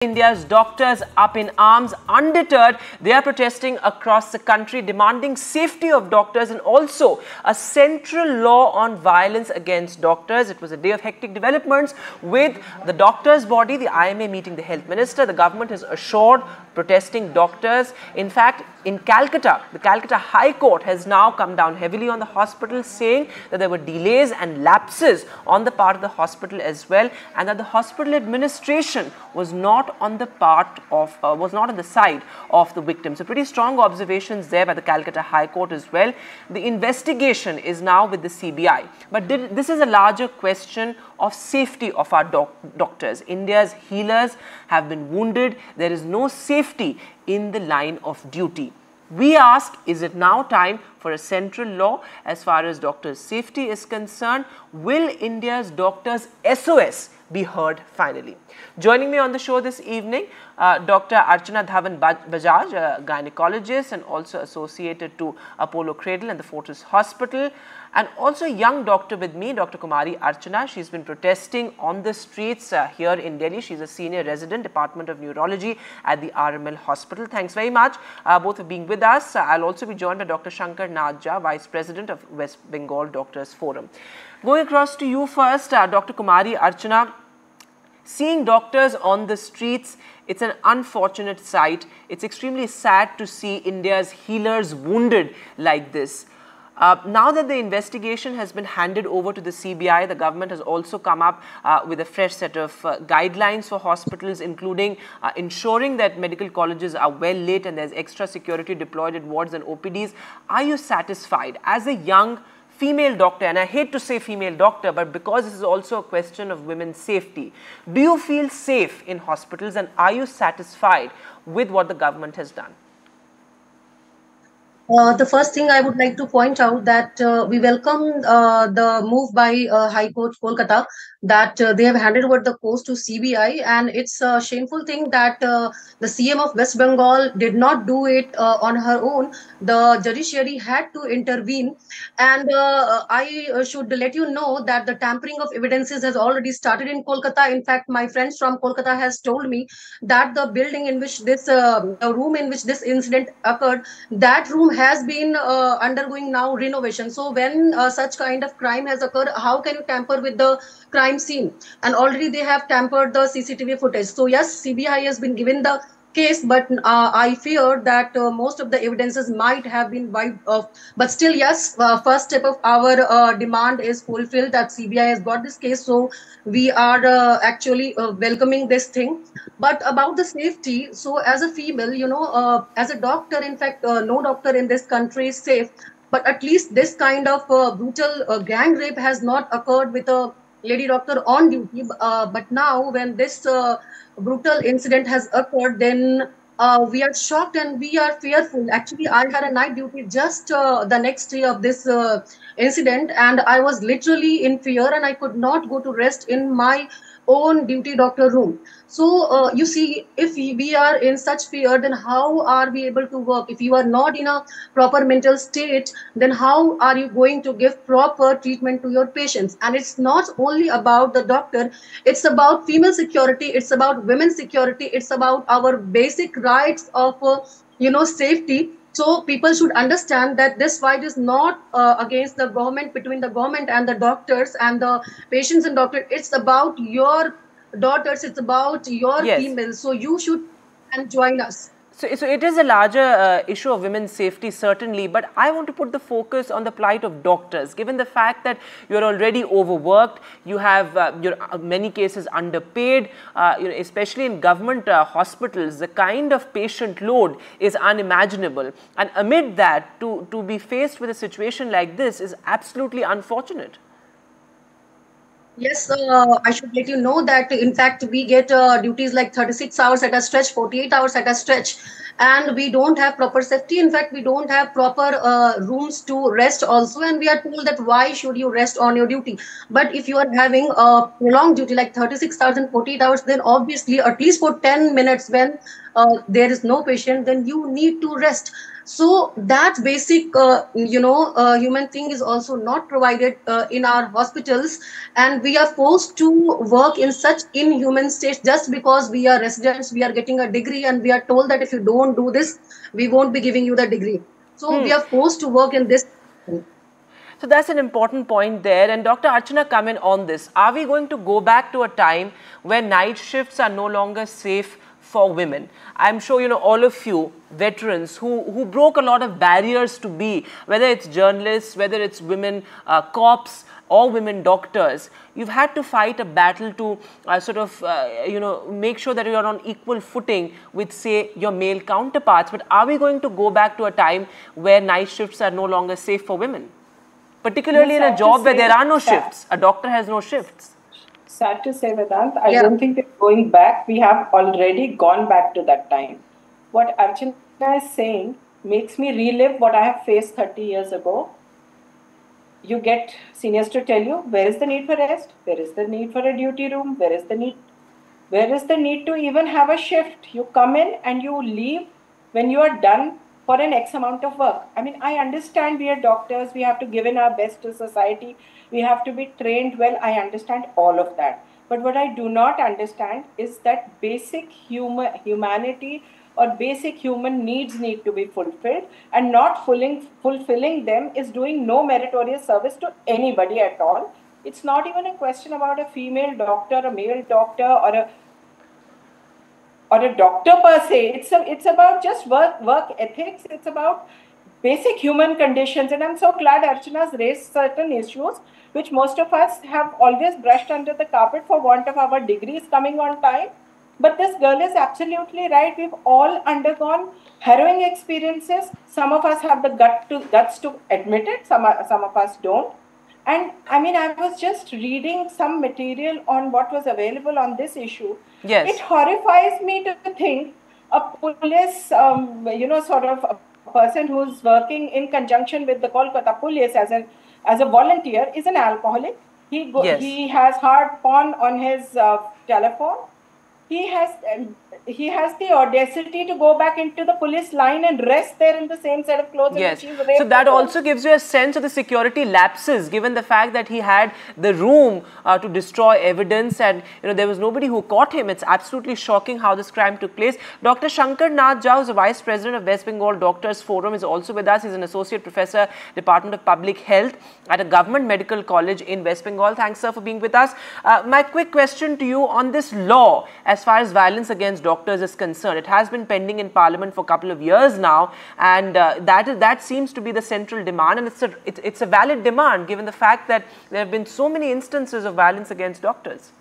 India's doctors up in arms. Undeterred, they are protesting across the country, demanding safety of doctors and also a central law on violence against doctors. It was a day of hectic developments with the doctors' body, the IMA meeting the health minister. The government has assured protesting doctors. In fact, in Calcutta, the Calcutta High Court has now come down heavily on the hospital, saying that there were delays and lapses on the part of the hospital as well, and that the hospital administration was not on the side of the victims. So pretty strong observations there by the Calcutta High Court as well. The investigation is now with the CBI, but this is a larger question of safety of our doctors. India's healers have been wounded. There is no safety in the line of duty. We ask, is it now time for a central law as far as doctors' safety is concerned? Will India's doctors' SOS be heard finally? Joining me on the show this evening, Dr. Archana Dhawan Bajaj, a gynecologist and also associated to Apollo Cradle and the Fortis Hospital, and also a young doctor with me, Dr. Kumari Archana. She's been protesting on the streets here in Delhi. She's a senior resident, Department of Neurology at the RML Hospital. Thanks very much both for being with us. I'll also be joined by Dr. Shankar Nadja, Vice President of West Bengal Doctors Forum. Going across to you first, Dr. Kumari Archana. Seeing doctors on the streets, it's an unfortunate sight. It's extremely sad to see India's healers wounded like this. Now that the investigation has been handed over to the CBI, the government has also come up with a fresh set of guidelines for hospitals, including ensuring that medical colleges are well lit and there's extra security deployed at wards and OPDs. Are you satisfied as a young female doctor, and I hate to say female doctor, but because this is also a question of women's safety, do you feel safe in hospitals and are you satisfied with what the government has done? The first thing I would like to point out that we welcome the move by High Court Kolkata that they have handed over the case to CBI, and it's a shameful thing that the CM of West Bengal did not do it on her own. The judiciary had to intervene, and I should let you know that the tampering of evidences has already started in Kolkata. In fact, my friends from Kolkata has told me that the building in which this, the room in which this incident occurred, that room has been undergoing now renovation. So when such kind of crime has occurred, how can you tamper with the crime scene? And already they have tampered the CCTV footage. So yes, CBI has been given the case, but I fear that most of the evidences might have been wiped off. But still, yes, first step of our demand is fulfilled, that CBI has got this case. So we are actually welcoming this thing. But about the safety, so as a female, you know, as a doctor, in fact, no doctor in this country is safe. But at least this kind of brutal gang rape has not occurred with a lady doctor on duty. But now when this brutal incident has occurred, then we are shocked and we are fearful. Actually, I had a night duty just the next day of this incident, and I was literally in fear and I could not go to rest in my own duty doctor room. So you see, if we are in such fear, then how are we able to work? If you are not in a proper mental state, then how are you going to give proper treatment to your patients? And it's not only about the doctor, it's about female security, it's about women's security, it's about our basic rights of safety. So people should understand that this fight is not against the government, between the government and the doctors and the patients and doctors. It's about your daughters, it's about your females. So you should and join us. So it is a larger issue of women's safety, certainly, but I want to put the focus on the plight of doctors, given the fact that you're already overworked, you have many cases underpaid, especially in government hospitals, the kind of patient load is unimaginable. And amid that, to be faced with a situation like this is absolutely unfortunate. Yes, I should let you know that in fact we get duties like 36 hours at a stretch, 48 hours at a stretch, and we don't have proper safety. In fact, we don't have proper rooms to rest also, and we are told that why should you rest on your duty? But if you are having a prolonged duty like 36 hours and 48 hours, then obviously at least for 10 minutes when there is no patient, then you need to rest. So that basic human thing is also not provided in our hospitals, and we are forced to work in such inhuman states just because we are residents, we are getting a degree, and we are told that if you don't do this, we won't be giving you the degree. So we are forced to work in this. So that's an important point there. And Dr. Archana, come in on this. Are we going to go back to a time where night shifts are no longer safe for women? I'm sure, you know, all of you veterans who broke a lot of barriers to be, whether it's journalists, whether it's women cops or women doctors, you've had to fight a battle to make sure that you're on equal footing with, say, your male counterparts. But are we going to go back to a time where night shifts are no longer safe for women? Particularly in a job where there are no shifts. A doctor has no shifts. Sad to say, Vedant, I don't think we're going back. We have already gone back to that time. What Archana is saying makes me relive what I have faced 30 years ago. You get seniors to tell you, where is the need for rest? Where is the need for a duty room? Where is the need to even have a shift? You come in and you leave when you are done for an X amount of work. I mean, I understand we are doctors, we have to give in our best to society, we have to be trained well, I understand all of that. But what I do not understand is that basic humanity or basic human needs need to be fulfilled, and not fulfilling them is doing no meritorious service to anybody at all. It's not even a question about a female doctor, a male doctor, or a doctor per se. It's about just work ethics. It's about basic human conditions. And I'm so glad Archana's raised certain issues which most of us have always brushed under the carpet for want of our degrees coming on time. But this girl is absolutely right. We've all undergone harrowing experiences. Some of us have the guts to admit it. Some of us don't. And I mean, I was just reading some material on what was available on this issue. Yes. It horrifies me to think a police, sort of a person who's working in conjunction with the Kolkata police as a volunteer is an alcoholic. He has hard porn on his telephone. He has the audacity to go back into the police line and rest there in the same set of clothes. Yes. So that also gives you a sense of the security lapses, given the fact that he had the room to destroy evidence, and there was nobody who caught him. It's absolutely shocking how this crime took place. Dr. Shankar Nath Jha, who is the Vice President of West Bengal Doctors Forum, is also with us. He's an Associate Professor, Department of Public Health at a government medical college in West Bengal. Thanks, sir, for being with us. My quick question to you on this law, as far as violence against doctors is concerned. It has been pending in Parliament for a couple of years now, and that seems to be the central demand, and it's a valid demand given the fact that there have been so many instances of violence against doctors.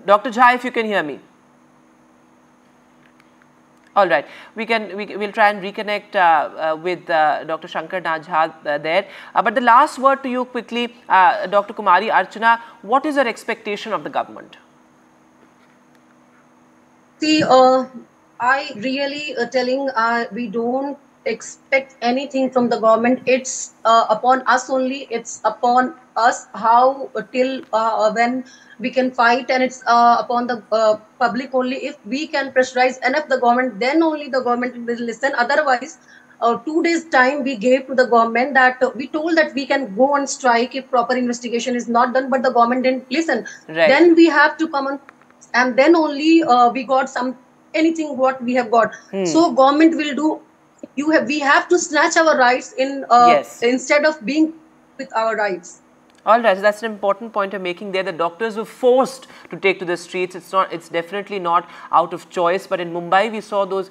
Dr. Jha, if you can hear me. All right, we'll try and reconnect with Dr. Shankar Nath Jha there. But the last word to you quickly, Dr. Kumari Archana, what is your expectation of the government? See, I really telling we don't expect anything from the government. It's upon us only. It's upon us how till when we can fight, and it's upon the public only. If we can pressurize enough the government, then only the government will listen. Otherwise, 2 days time we gave to the government that we told that we can go on strike if proper investigation is not done, but the government didn't listen. Right. Then we have to come on, and then only we got anything what we have got. So government will do. We have to snatch our rights in yes. instead of being with our rights. All right, so that's an important point you're making there. The doctors were forced to take to the streets. It's definitely not out of choice. But in Mumbai, we saw those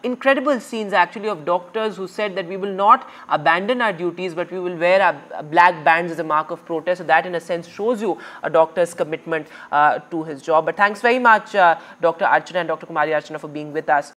incredible scenes actually of doctors who said that we will not abandon our duties, but we will wear our black bands as a mark of protest. So that in a sense shows you a doctor's commitment to his job. But thanks very much, Dr. Archana and Dr. Kumari Archana, for being with us.